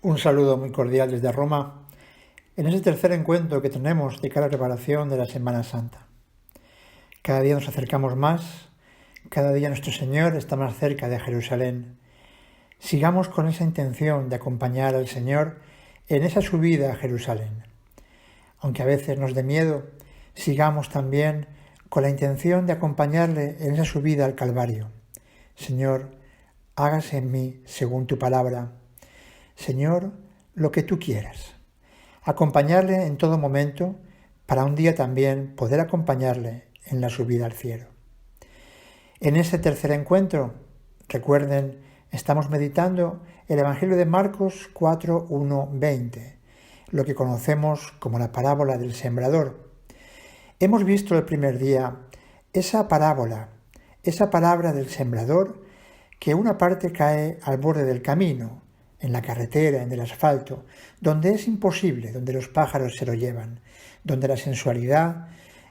Un saludo muy cordial desde Roma, en este tercer encuentro que tenemos de cara a la preparación de la Semana Santa. Cada día nos acercamos más, cada día nuestro Señor está más cerca de Jerusalén. Sigamos con esa intención de acompañar al Señor en esa subida a Jerusalén. Aunque a veces nos dé miedo, sigamos también con la intención de acompañarle en esa subida al Calvario. Señor, hágase en mí según tu palabra. Señor, lo que tú quieras. Acompañarle en todo momento para un día también poder acompañarle en la subida al cielo. En este tercer encuentro, recuerden, estamos meditando el Evangelio de Marcos 4, 1, 20, lo que conocemos como la parábola del sembrador. Hemos visto el primer día esa parábola, esa palabra del sembrador, que una parte cae al borde del camino, en la carretera, en el asfalto, donde es imposible, donde los pájaros se lo llevan, donde la sensualidad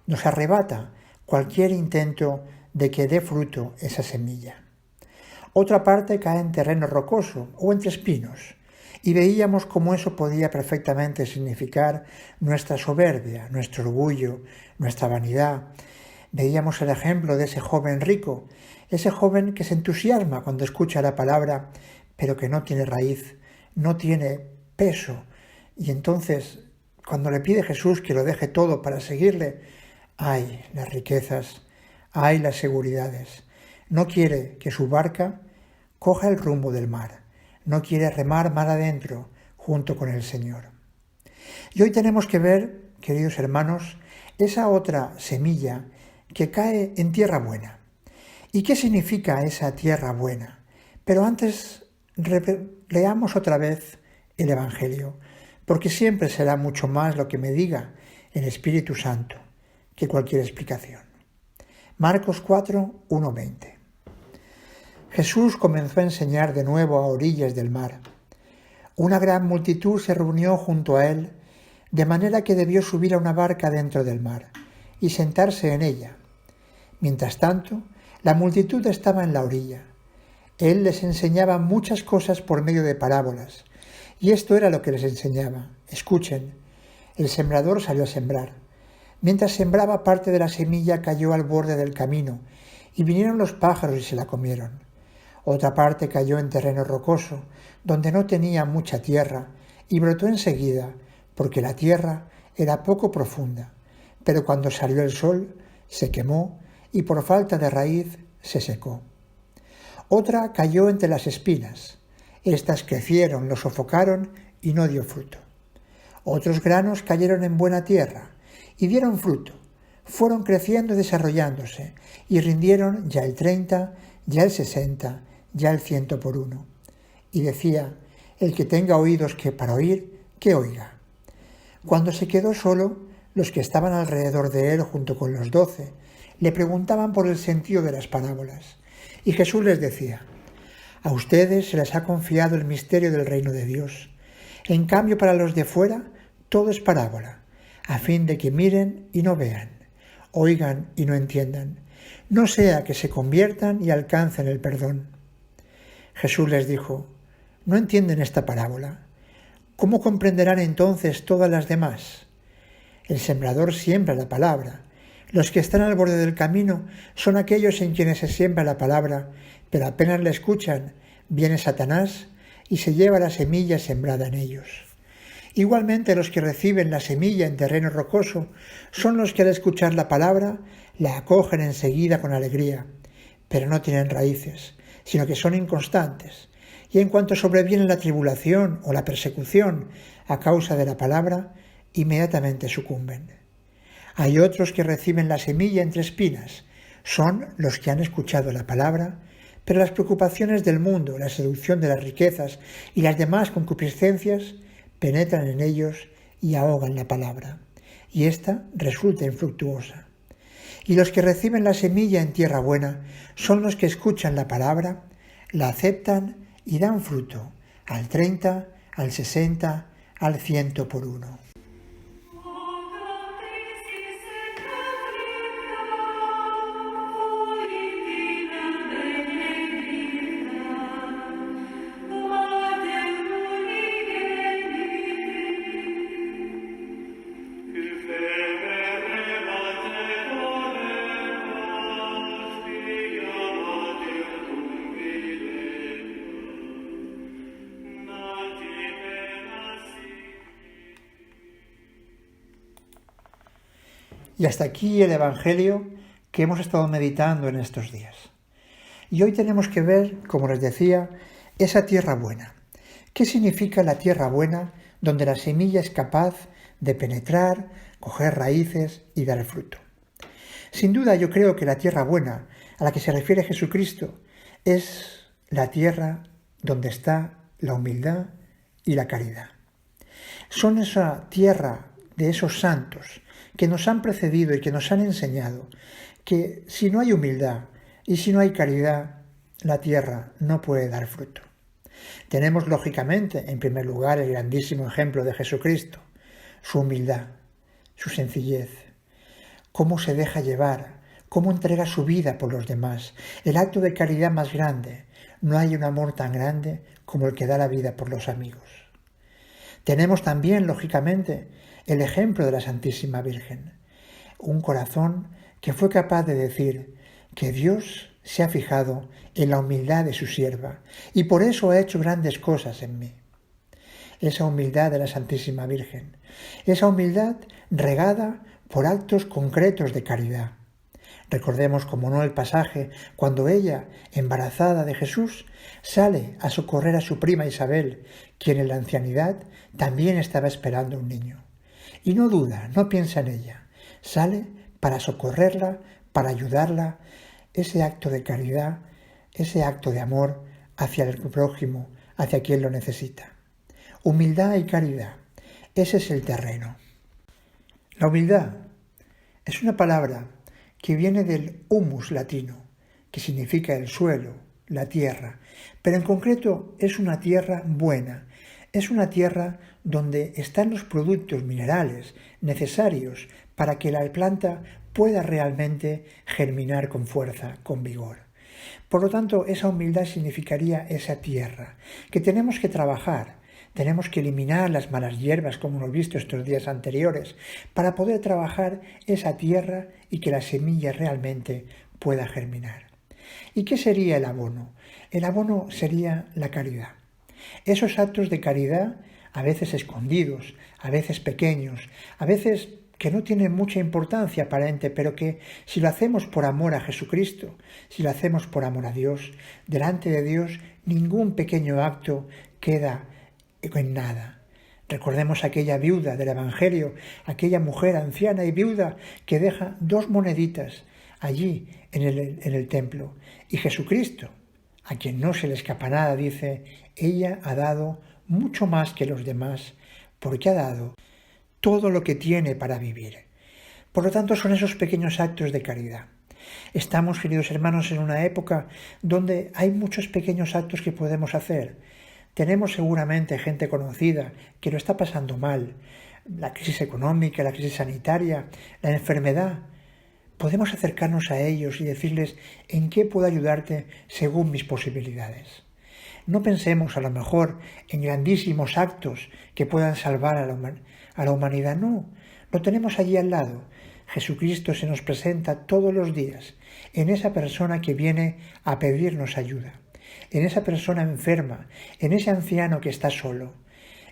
nos arrebata cualquier intento de que dé fruto esa semilla. Otra parte cae en terreno rocoso o entre espinos, y veíamos cómo eso podía perfectamente significar nuestra soberbia, nuestro orgullo, nuestra vanidad. Veíamos el ejemplo de ese joven rico, ese joven que se entusiasma cuando escucha la palabra, pero que no tiene raíz, no tiene peso. Y entonces, cuando le pide Jesús que lo deje todo para seguirle, ¡ay las riquezas! ¡Ay las seguridades! No quiere que su barca coja el rumbo del mar, no quiere remar mar adentro junto con el Señor. Y hoy tenemos que ver, queridos hermanos, esa otra semilla que cae en tierra buena. ¿Y qué significa esa tierra buena? Pero antes leamos otra vez el Evangelio, porque siempre será mucho más lo que me diga el Espíritu Santo que cualquier explicación. Marcos 4, 1, 20. Jesús comenzó a enseñar de nuevo a orillas del mar. Una gran multitud se reunió junto a él, de manera que debió subir a una barca dentro del mar y sentarse en ella. Mientras tanto, la multitud estaba en la orilla. Él les enseñaba muchas cosas por medio de parábolas, y esto era lo que les enseñaba. Escuchen, el sembrador salió a sembrar. Mientras sembraba, parte de la semilla cayó al borde del camino, y vinieron los pájaros y se la comieron. Otra parte cayó en terreno rocoso, donde no tenía mucha tierra, y brotó enseguida, porque la tierra era poco profunda. Pero cuando salió el sol, se quemó, y por falta de raíz se secó. Otra cayó entre las espinas. Estas crecieron, lo sofocaron y no dio fruto. Otros granos cayeron en buena tierra y dieron fruto. Fueron creciendo y desarrollándose y rindieron ya el 30, ya el 60, ya el 100 por uno. Y decía, el que tenga oídos para oír, que oiga. Cuando se quedó solo, los que estaban alrededor de él junto con los 12 le preguntaban por el sentido de las parábolas. Y Jesús les decía, a ustedes se les ha confiado el misterio del reino de Dios. En cambio, para los de fuera, todo es parábola, a fin de que miren y no vean, oigan y no entiendan, no sea que se conviertan y alcancen el perdón. Jesús les dijo, ¿no entienden esta parábola? ¿Cómo comprenderán entonces todas las demás? El sembrador siembra la palabra. Los que están al borde del camino son aquellos en quienes se siembra la palabra, pero apenas la escuchan, viene Satanás y se lleva la semilla sembrada en ellos. Igualmente los que reciben la semilla en terreno rocoso son los que al escuchar la palabra la acogen enseguida con alegría, pero no tienen raíces, sino que son inconstantes, y en cuanto sobreviene la tribulación o la persecución a causa de la palabra, inmediatamente sucumben. Hay otros que reciben la semilla entre espinas. Son los que han escuchado la palabra, pero las preocupaciones del mundo, la seducción de las riquezas y las demás concupiscencias penetran en ellos y ahogan la palabra, y ésta resulta infructuosa. Y los que reciben la semilla en tierra buena son los que escuchan la palabra, la aceptan y dan fruto, al 30, al 60, al 100 por uno. Y hasta aquí el Evangelio que hemos estado meditando en estos días. Y hoy tenemos que ver, como les decía, esa tierra buena. ¿Qué significa la tierra buena donde la semilla es capaz de penetrar, coger raíces y dar fruto? Sin duda yo creo que la tierra buena a la que se refiere Jesucristo es la tierra donde está la humildad y la caridad. Son esa tierra de esos santos que nos han precedido y que nos han enseñado que si no hay humildad y si no hay caridad, la tierra no puede dar fruto. Tenemos lógicamente, en primer lugar, el grandísimo ejemplo de Jesucristo, su humildad, su sencillez, cómo se deja llevar, cómo entrega su vida por los demás, el acto de caridad más grande. No hay un amor tan grande como el que da la vida por los amigos. Tenemos también, lógicamente, el ejemplo de la Santísima Virgen, un corazón que fue capaz de decir que Dios se ha fijado en la humildad de su sierva y por eso ha hecho grandes cosas en mí. Esa humildad de la Santísima Virgen, esa humildad regada por actos concretos de caridad. Recordemos, como no, el pasaje cuando ella, embarazada de Jesús, sale a socorrer a su prima Isabel, quien en la ancianidad también estaba esperando un niño. Y no duda, no piensa en ella, sale para socorrerla, para ayudarla, ese acto de caridad, ese acto de amor hacia el prójimo, hacia quien lo necesita. Humildad y caridad, ese es el terreno. La humildad es una palabra que viene del humus latino, que significa el suelo, la tierra, pero en concreto es una tierra buena, es una tierra donde están los productos minerales necesarios para que la planta pueda realmente germinar con fuerza, con vigor. Por lo tanto, esa humildad significaría esa tierra, que tenemos que trabajar, tenemos que eliminar las malas hierbas, como hemos visto estos días anteriores, para poder trabajar esa tierra y que la semilla realmente pueda germinar. ¿Y qué sería el abono? El abono sería la caridad. Esos actos de caridad, a veces escondidos, a veces pequeños, a veces que no tienen mucha importancia aparente, pero que si lo hacemos por amor a Jesucristo, si lo hacemos por amor a Dios, delante de Dios ningún pequeño acto queda en nada. Recordemos aquella viuda del Evangelio, aquella mujer anciana y viuda que deja 2 moneditas allí en el templo. Y Jesucristo, a quien no se le escapa nada, dice, ella ha dado mucho más que los demás, porque ha dado todo lo que tiene para vivir. Por lo tanto, son esos pequeños actos de caridad. Estamos, queridos hermanos, en una época donde hay muchos pequeños actos que podemos hacer. Tenemos seguramente gente conocida que lo está pasando mal, la crisis económica, la crisis sanitaria, la enfermedad. Podemos acercarnos a ellos y decirles en qué puedo ayudarte según mis posibilidades. No pensemos a lo mejor en grandísimos actos que puedan salvar a la humanidad, no, lo tenemos allí al lado. Jesucristo se nos presenta todos los días en esa persona que viene a pedirnos ayuda, en esa persona enferma, en ese anciano que está solo,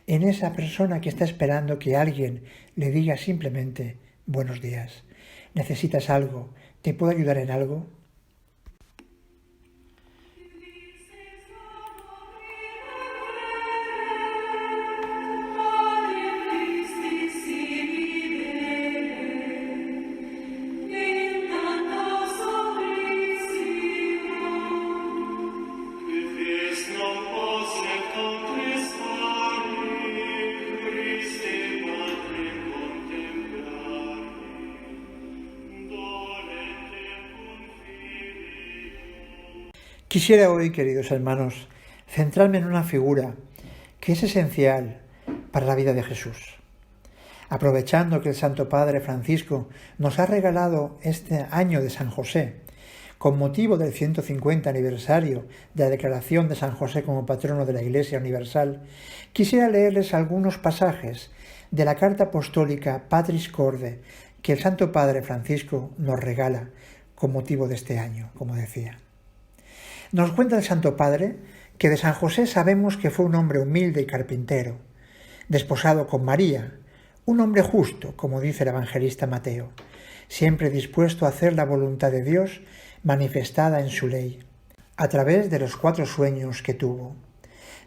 en esa persona que está esperando que alguien le diga simplemente buenos días. ¿Necesitas algo? ¿Te puedo ayudar en algo? Quisiera hoy, queridos hermanos, centrarme en una figura que es esencial para la vida de Jesús. Aprovechando que el Santo Padre Francisco nos ha regalado este año de San José, con motivo del 150 aniversario de la declaración de San José como patrono de la Iglesia Universal, quisiera leerles algunos pasajes de la carta apostólica Patris Corde que el Santo Padre Francisco nos regala con motivo de este año, como decía. Nos cuenta el Santo Padre que de San José sabemos que fue un hombre humilde y carpintero, desposado con María, un hombre justo, como dice el evangelista Mateo, siempre dispuesto a hacer la voluntad de Dios manifestada en su ley, a través de los 4 sueños que tuvo.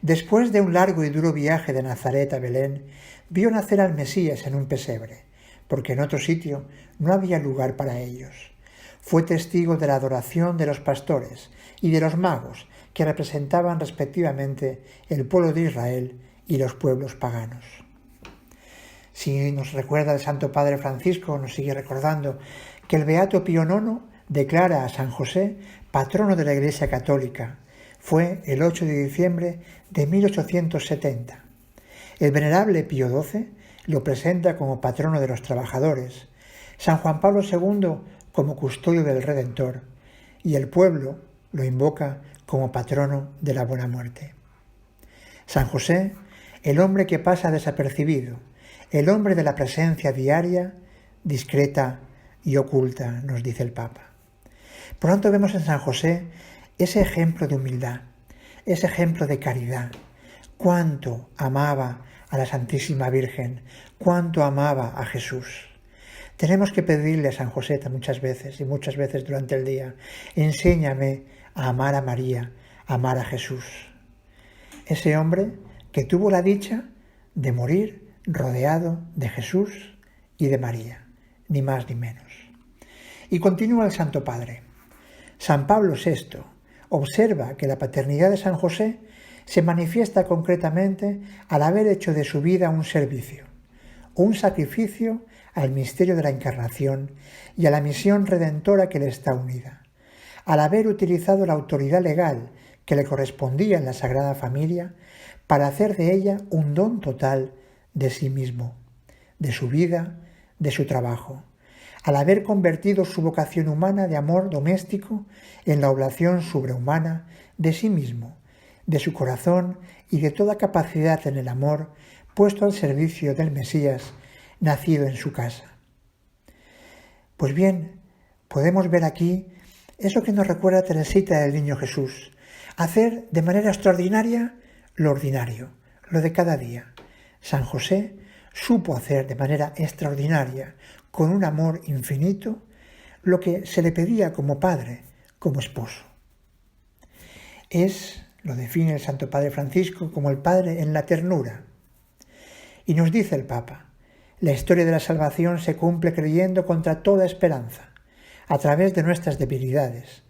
Después de un largo y duro viaje de Nazaret a Belén, vio nacer al Mesías en un pesebre, porque en otro sitio no había lugar para ellos. Fue testigo de la adoración de los pastores y de los magos, que representaban respectivamente el pueblo de Israel y los pueblos paganos. Si nos recuerda el Santo Padre Francisco, nos sigue recordando que el Beato Pío IX declara a San José patrono de la Iglesia Católica. Fue el 8 de diciembre de 1870. El venerable Pío XII lo presenta como patrono de los trabajadores, San Juan Pablo II como custodio del Redentor, y el pueblo lo invoca como patrono de la buena muerte. San José, el hombre que pasa desapercibido, el hombre de la presencia diaria, discreta y oculta, nos dice el Papa. Por tanto, vemos en San José ese ejemplo de humildad, ese ejemplo de caridad. Cuánto amaba a la Santísima Virgen, cuánto amaba a Jesús. Tenemos que pedirle a San José muchas veces durante el día: enséñame a amar a María, a amar a Jesús. Ese hombre que tuvo la dicha de morir rodeado de Jesús y de María, ni más ni menos. Y continúa el Santo Padre. San Pablo VI observa que la paternidad de San José se manifiesta concretamente al haber hecho de su vida un servicio, un sacrificio al misterio de la Encarnación y a la misión redentora que le está unida, al haber utilizado la autoridad legal que le correspondía en la Sagrada Familia para hacer de ella un don total de sí mismo, de su vida, de su trabajo, al haber convertido su vocación humana de amor doméstico en la oblación sobrehumana de sí mismo, de su corazón y de toda capacidad en el amor puesto al servicio del Mesías nacido en su casa. Pues bien, podemos ver aquí eso que nos recuerda Teresita del Niño Jesús: hacer de manera extraordinaria lo ordinario, lo de cada día. San José supo hacer de manera extraordinaria, con un amor infinito, lo que se le pedía como padre, como esposo. Lo define el Santo Padre Francisco como el Padre en la ternura. Y nos dice el Papa: la historia de la salvación se cumple creyendo contra toda esperanza, a través de nuestras debilidades.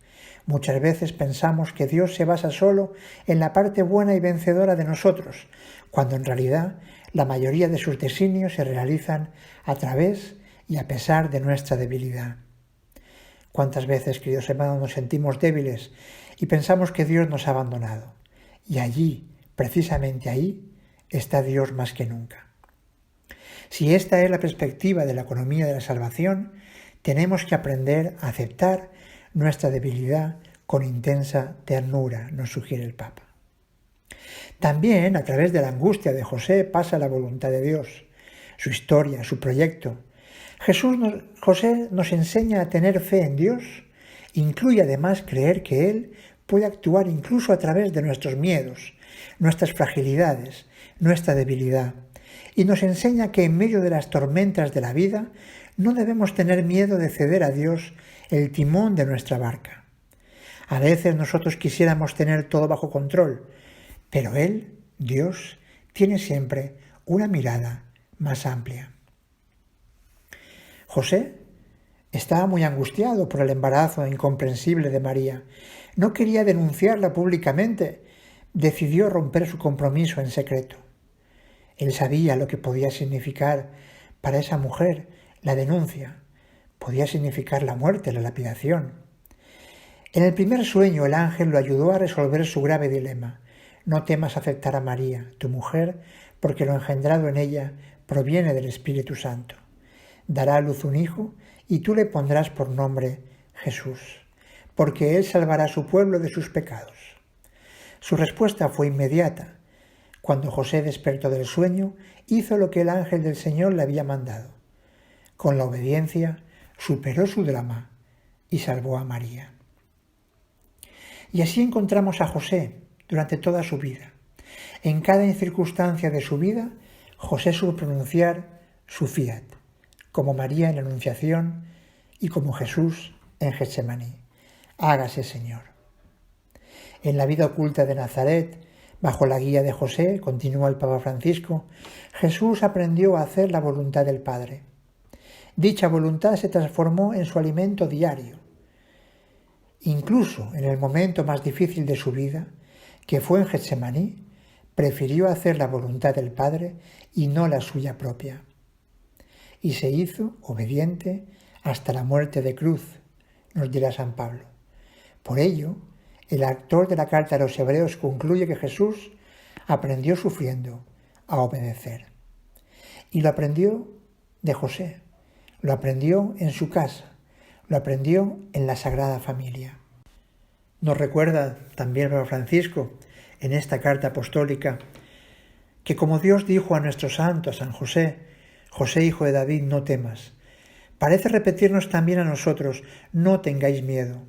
Muchas veces pensamos que Dios se basa solo en la parte buena y vencedora de nosotros, cuando en realidad la mayoría de sus designios se realizan a través y a pesar de nuestra debilidad. ¿Cuántas veces, queridos hermanos, nos sentimos débiles y pensamos que Dios nos ha abandonado? Y allí, precisamente ahí, está Dios más que nunca. Si esta es la perspectiva de la economía de la salvación, tenemos que aprender a aceptar nuestra debilidad con intensa ternura, nos sugiere el Papa. También, a través de la angustia de José, pasa la voluntad de Dios, su historia, su proyecto. José nos enseña a tener fe en Dios, incluye además creer que Él puede actuar incluso a través de nuestros miedos, nuestras fragilidades, nuestra debilidad, y nos enseña que en medio de las tormentas de la vida no debemos tener miedo de ceder a Dios el timón de nuestra barca. A veces nosotros quisiéramos tener todo bajo control, pero Él, Dios, tiene siempre una mirada más amplia. José estaba muy angustiado por el embarazo incomprensible de María. No quería denunciarla públicamente. Decidió romper su compromiso en secreto. Él sabía lo que podía significar para esa mujer la denuncia. Podía significar la muerte, la lapidación. En el primer sueño el ángel lo ayudó a resolver su grave dilema. No temas aceptar a María, tu mujer, porque lo engendrado en ella proviene del Espíritu Santo. Dará a luz un hijo y tú le pondrás por nombre Jesús, porque él salvará a su pueblo de sus pecados. Su respuesta fue inmediata. Cuando José despertó del sueño, hizo lo que el ángel del Señor le había mandado. Con la obediencia superó su drama y salvó a María. Y así encontramos a José durante toda su vida. En cada circunstancia de su vida, José supo pronunciar su fiat, como María en la Anunciación, y como Jesús en Getsemaní. Hágase, Señor. En la vida oculta de Nazaret, bajo la guía de José, continúa el Papa Francisco, Jesús aprendió a hacer la voluntad del Padre. Dicha voluntad se transformó en su alimento diario. Incluso en el momento más difícil de su vida, que fue en Getsemaní, prefirió hacer la voluntad del Padre y no la suya propia. Y se hizo obediente hasta la muerte de cruz, nos dirá San Pablo. Por ello, el autor de la carta a los Hebreos concluye que Jesús aprendió sufriendo a obedecer. Y lo aprendió de José, lo aprendió en su casa, lo aprendió en la Sagrada Familia. Nos recuerda también Papa Francisco en esta carta apostólica que como Dios dijo a nuestro santo, a San José, José hijo de David, no temas, parece repetirnos también a nosotros, no tengáis miedo.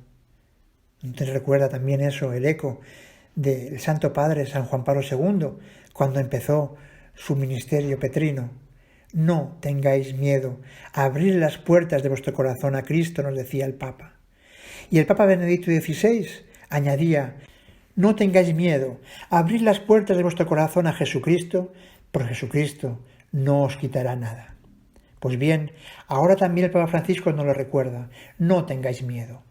Nos recuerda también eso, el eco del Santo Padre San Juan Pablo II, cuando empezó su ministerio petrino. No tengáis miedo, abrid las puertas de vuestro corazón a Cristo, nos decía el Papa. Y el Papa Benedicto XVI añadía, no tengáis miedo, abrid las puertas de vuestro corazón a Jesucristo, porque Jesucristo no os quitará nada. Pues bien, ahora también el Papa Francisco nos lo recuerda, no tengáis miedo.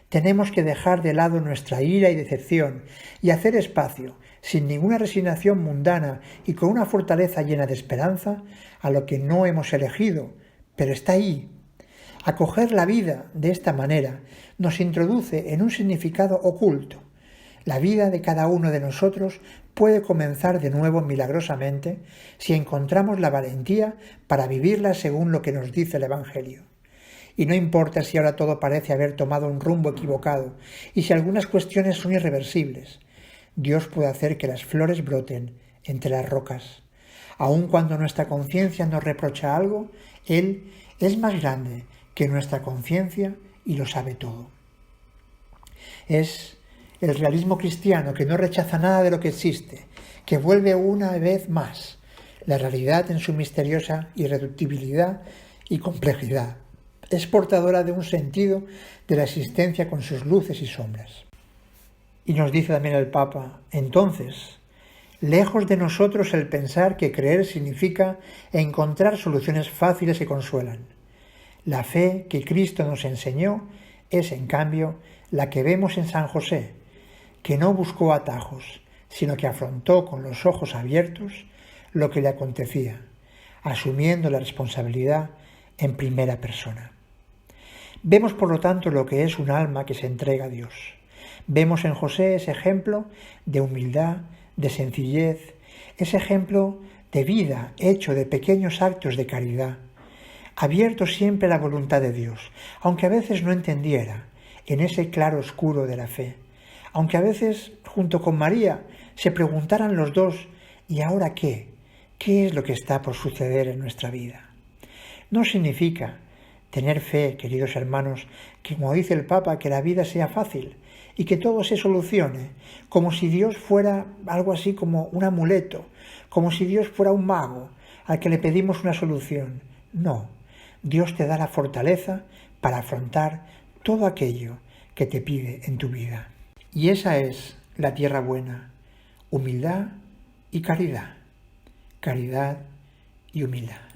Tenemos que dejar de lado nuestra ira y decepción y hacer espacio, sin ninguna resignación mundana y con una fortaleza llena de esperanza, a lo que no hemos elegido, pero está ahí. Acoger la vida de esta manera nos introduce en un significado oculto. La vida de cada uno de nosotros puede comenzar de nuevo milagrosamente si encontramos la valentía para vivirla según lo que nos dice el Evangelio. Y no importa si ahora todo parece haber tomado un rumbo equivocado y si algunas cuestiones son irreversibles. Dios puede hacer que las flores broten entre las rocas. Aun cuando nuestra conciencia nos reprocha algo, Él es más grande que nuestra conciencia y lo sabe todo. Es el realismo cristiano que no rechaza nada de lo que existe, que vuelve una vez más la realidad en su misteriosa irreductibilidad y complejidad. Es portadora de un sentido de la existencia con sus luces y sombras. Y nos dice también el Papa, entonces, lejos de nosotros el pensar que creer significa encontrar soluciones fáciles que consuelan. La fe que Cristo nos enseñó es, en cambio, la que vemos en San José, que no buscó atajos, sino que afrontó con los ojos abiertos lo que le acontecía, asumiendo la responsabilidad en primera persona. Vemos, por lo tanto, lo que es un alma que se entrega a Dios. Vemos en José ese ejemplo de humildad, de sencillez, ese ejemplo de vida hecho de pequeños actos de caridad, abierto siempre a la voluntad de Dios, aunque a veces no entendiera, en ese claro oscuro de la fe, aunque a veces, junto con María, se preguntaran los dos, ¿y ahora qué? ¿Qué es lo que está por suceder en nuestra vida? No significa tener fe, queridos hermanos, que como dice el Papa, que la vida sea fácil y que todo se solucione, como si Dios fuera algo así como un amuleto, como si Dios fuera un mago al que le pedimos una solución. No, Dios te da la fortaleza para afrontar todo aquello que te pide en tu vida. Y esa es la tierra buena, humildad y caridad, caridad y humildad.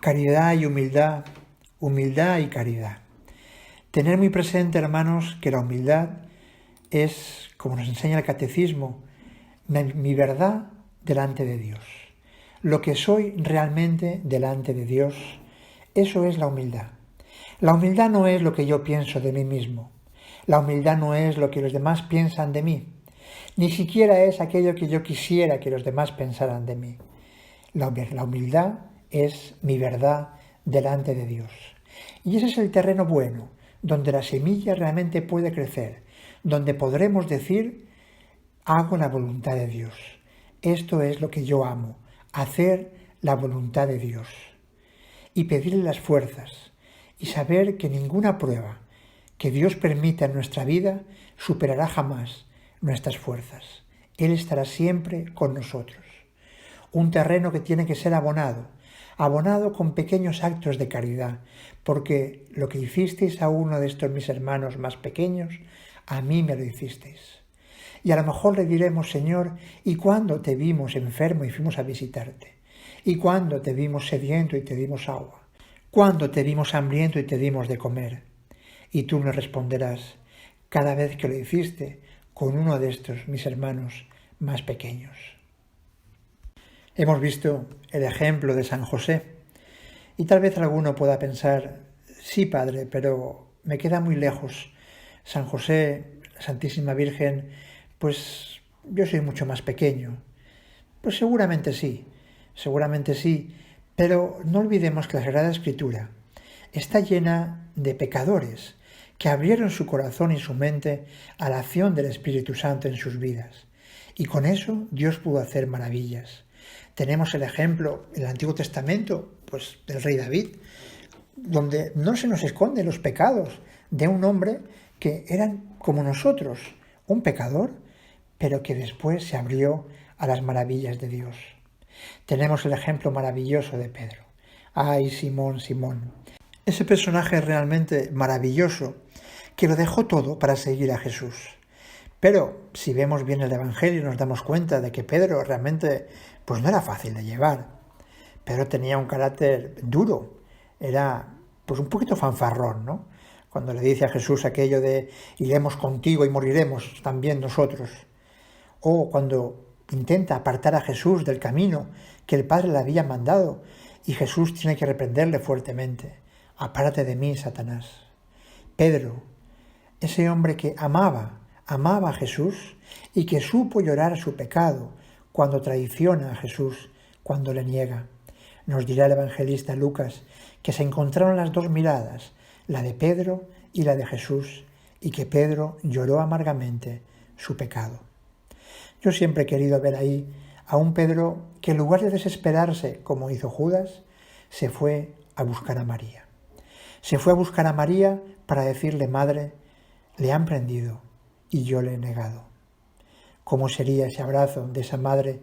Caridad y humildad, humildad y caridad. Tener muy presente, hermanos, que la humildad es, como nos enseña el catecismo, mi verdad delante de Dios. Lo que soy realmente delante de Dios, eso es la humildad. La humildad no es lo que yo pienso de mí mismo. La humildad no es lo que los demás piensan de mí. Ni siquiera es aquello que yo quisiera que los demás pensaran de mí. La humildad es mi verdad delante de Dios. Y ese es el terreno bueno, donde la semilla realmente puede crecer, donde podremos decir, hago la voluntad de Dios. Esto es lo que yo amo, hacer la voluntad de Dios. Y pedirle las fuerzas, y saber que ninguna prueba que Dios permita en nuestra vida superará jamás nuestras fuerzas. Él estará siempre con nosotros. Un terreno que tiene que ser abonado con pequeños actos de caridad, porque lo que hicisteis a uno de estos mis hermanos más pequeños, a mí me lo hicisteis. Y a lo mejor le diremos, Señor, ¿y cuándo te vimos enfermo y fuimos a visitarte? ¿Y cuándo te vimos sediento y te dimos agua? ¿Cuándo te vimos hambriento y te dimos de comer? Y tú me responderás, cada vez que lo hiciste con uno de estos mis hermanos más pequeños. Hemos visto el ejemplo de San José y tal vez alguno pueda pensar, sí, Padre, pero me queda muy lejos. San José, la Santísima Virgen, pues yo soy mucho más pequeño. Pues seguramente sí, pero no olvidemos que la Sagrada Escritura está llena de pecadores que abrieron su corazón y su mente a la acción del Espíritu Santo en sus vidas. Y con eso Dios pudo hacer maravillas. Tenemos el ejemplo en el Antiguo Testamento, pues del rey David, donde no se nos esconden los pecados de un hombre que eran como nosotros, un pecador, pero que después se abrió a las maravillas de Dios. Tenemos el ejemplo maravilloso de Pedro. ¡Ay, Simón, Simón! Ese personaje realmente maravilloso que lo dejó todo para seguir a Jesús. Pero si vemos bien el Evangelio nos damos cuenta de que Pedro realmente pues no era fácil de llevar. Pedro tenía un carácter duro, era pues un poquito fanfarrón, ¿no? Cuando le dice a Jesús aquello de iremos contigo y moriremos también nosotros. O cuando intenta apartar a Jesús del camino que el Padre le había mandado y Jesús tiene que reprenderle fuertemente. Apártate de mí, Satanás. Pedro, ese hombre que amaba a Jesús y que supo llorar su pecado cuando traiciona a Jesús, cuando le niega. Nos dirá el evangelista Lucas que se encontraron las dos miradas, la de Pedro y la de Jesús, y que Pedro lloró amargamente su pecado. Yo siempre he querido ver ahí a un Pedro que en lugar de desesperarse como hizo Judas, se fue a buscar a María. Se fue a buscar a María para decirle, Madre, le han prendido y yo le he negado. ¿Cómo sería ese abrazo de esa madre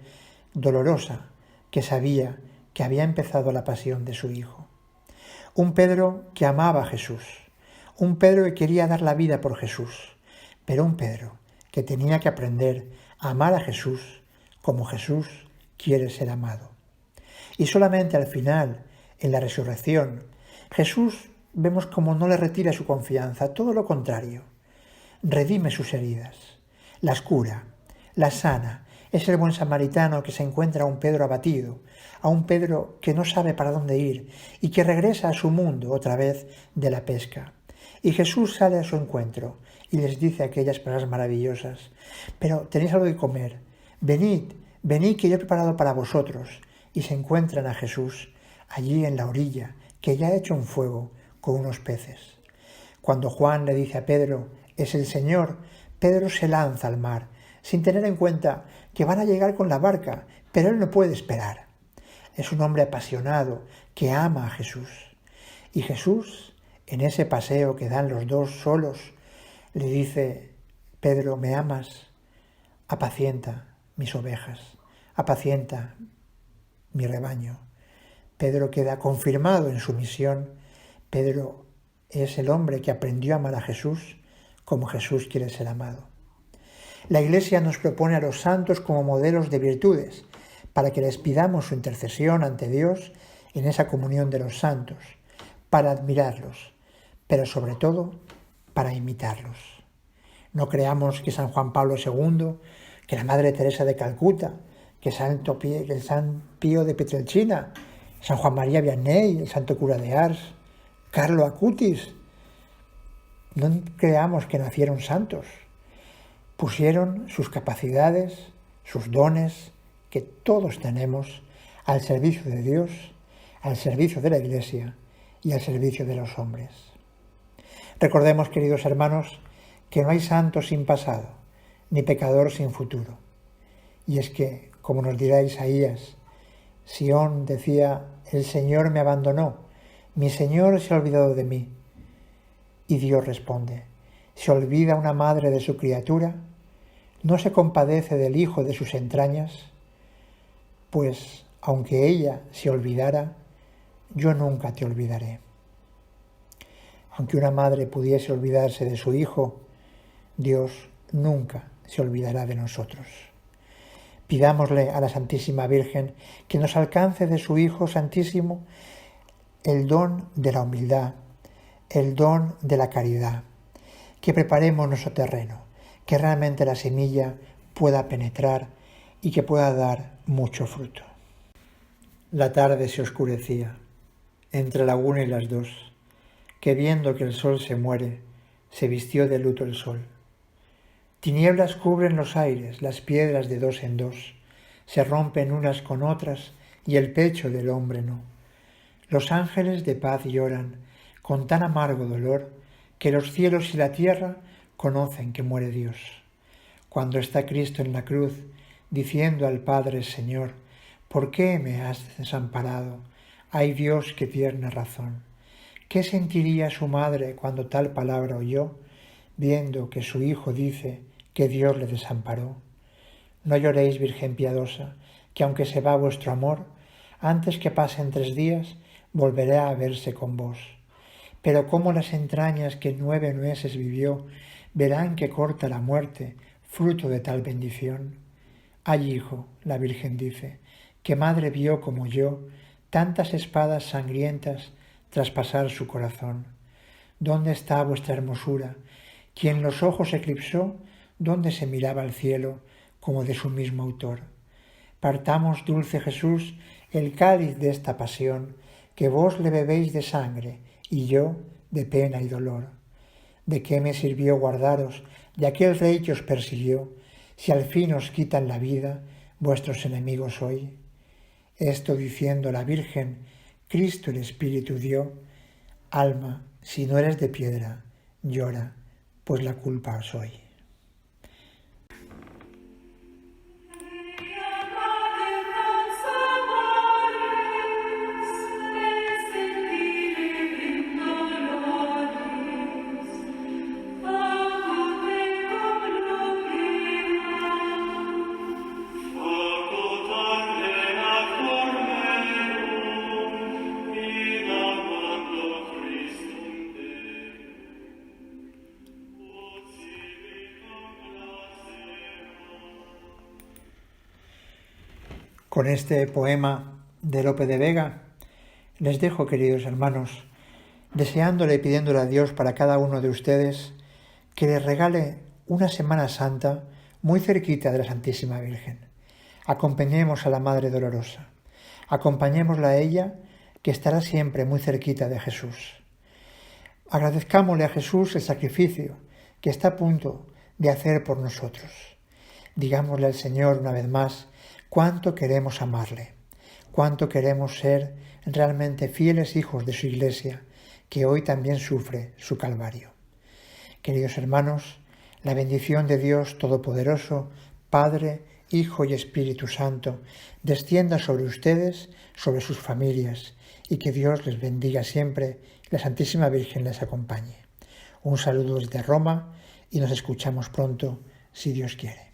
dolorosa que sabía que había empezado la pasión de su hijo? Un Pedro que amaba a Jesús, un Pedro que quería dar la vida por Jesús, pero un Pedro que tenía que aprender a amar a Jesús como Jesús quiere ser amado. Y solamente al final, en la resurrección, Jesús vemos como no le retira su confianza, todo lo contrario. Redime sus heridas, las cura, las sana. Es el buen samaritano que se encuentra a un Pedro abatido, a un Pedro que no sabe para dónde ir y que regresa a su mundo otra vez de la pesca. Y Jesús sale a su encuentro y les dice aquellas palabras maravillosas. Pero tenéis algo que comer. Venid, venid que yo he preparado para vosotros. Y se encuentran a Jesús allí en la orilla, que ya ha hecho un fuego con unos peces. Cuando Juan le dice a Pedro, es el Señor, Pedro se lanza al mar, sin tener en cuenta que van a llegar con la barca, pero él no puede esperar. Es un hombre apasionado que ama a Jesús. Y Jesús, en ese paseo que dan los dos solos, le dice, Pedro, ¿me amas? Apacienta mis ovejas, apacienta mi rebaño. Pedro queda confirmado en su misión. Pedro es el hombre que aprendió a amar a Jesús como Jesús quiere ser amado. La Iglesia nos propone a los santos como modelos de virtudes, para que les pidamos su intercesión ante Dios en esa comunión de los santos, para admirarlos, pero sobre todo para imitarlos. No creamos que San Juan Pablo II, que la Madre Teresa de Calcuta, que San Pío de Pietrelcina, San Juan María Vianney, el Santo Cura de Ars, Carlo Acutis, no creamos que nacieron santos. Pusieron sus capacidades, sus dones, que todos tenemos, al servicio de Dios, al servicio de la Iglesia y al servicio de los hombres. Recordemos, queridos hermanos, que no hay santo sin pasado, ni pecador sin futuro. Y es que, como nos dirá Isaías, Sión decía: el Señor me abandonó, mi Señor se ha olvidado de mí. Y Dios responde: ¿se olvida una madre de su criatura? ¿No se compadece del hijo de sus entrañas? Pues, aunque ella se olvidara, yo nunca te olvidaré. Aunque una madre pudiese olvidarse de su hijo, Dios nunca se olvidará de nosotros. Pidámosle a la Santísima Virgen que nos alcance de su Hijo Santísimo el don de la humildad, el don de la caridad, que preparemos nuestro terreno, que realmente la semilla pueda penetrar y que pueda dar mucho fruto. La tarde se oscurecía, entre la 1 y las 2, que viendo que el sol se muere, se vistió de luto el sol. Tinieblas cubren los aires, las piedras de 2 en 2, se rompen unas con otras y el pecho del hombre no. Los ángeles de paz lloran con tan amargo dolor que los cielos y la tierra conocen que muere Dios. Cuando está Cristo en la cruz, diciendo al Padre: Señor, ¿por qué me has desamparado? Ay Dios, qué tierna razón. ¿Qué sentiría su madre cuando tal palabra oyó, viendo que su hijo dice que Dios le desamparó? No lloréis, Virgen piadosa, que aunque se va vuestro amor, antes que pasen 3 días, volveré a verse con vos. Pero cómo las entrañas que 9 meses vivió verán que corta la muerte, fruto de tal bendición. Ay, hijo, la Virgen dice, que madre vio como yo tantas espadas sangrientas traspasar su corazón. ¿Dónde está vuestra hermosura? Quien los ojos eclipsó, ¿dónde se miraba al cielo como de su mismo autor? Partamos, dulce Jesús, el cáliz de esta pasión, que vos le bebéis de sangre y yo de pena y dolor. ¿De qué me sirvió guardaros de aquel rey que os persiguió, si al fin os quitan la vida vuestros enemigos hoy? Esto diciendo la Virgen, Cristo el Espíritu dio: alma, si no eres de piedra, llora, pues la culpa soy. Con este poema de Lope de Vega les dejo, queridos hermanos, deseándole y pidiéndole a Dios para cada uno de ustedes que les regale una Semana Santa muy cerquita de la Santísima Virgen. Acompañemos a la Madre Dolorosa, acompañémosla a ella, que estará siempre muy cerquita de Jesús. Agradezcámosle a Jesús el sacrificio que está a punto de hacer por nosotros. Digámosle al Señor una vez más cuánto queremos amarle, cuánto queremos ser realmente fieles hijos de su Iglesia, que hoy también sufre su calvario. Queridos hermanos, la bendición de Dios Todopoderoso, Padre, Hijo y Espíritu Santo, descienda sobre ustedes, sobre sus familias, y que Dios les bendiga siempre y la Santísima Virgen les acompañe. Un saludo desde Roma y nos escuchamos pronto, si Dios quiere.